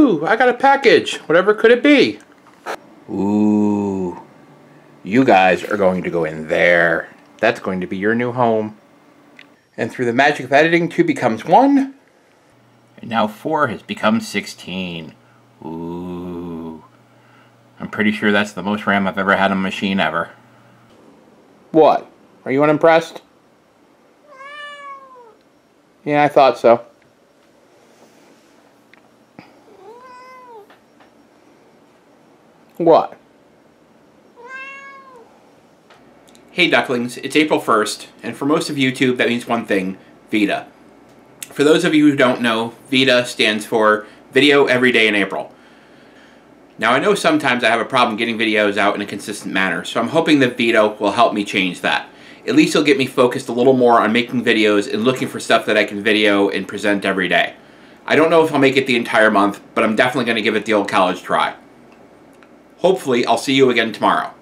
Ooh, I got a package. Whatever could it be? Ooh, you guys are going to go in there. That's going to be your new home. And through the magic of editing, 2 becomes 1. And now 4 has become 16. Ooh. I'm pretty sure that's the most RAM I've ever had on a machine ever. What? Are you unimpressed? Yeah, I thought so. What? Hey ducklings, it's April 1st, and for most of YouTube that means one thing, VEDA. For those of you who don't know, VEDA stands for Video Every Day in April. Now I know sometimes I have a problem getting videos out in a consistent manner, so I'm hoping that VEDA will help me change that. At least it'll get me focused a little more on making videos and looking for stuff that I can video and present every day. I don't know if I'll make it the entire month, but I'm definitely going to give it the old college try. Hopefully, I'll see you again tomorrow.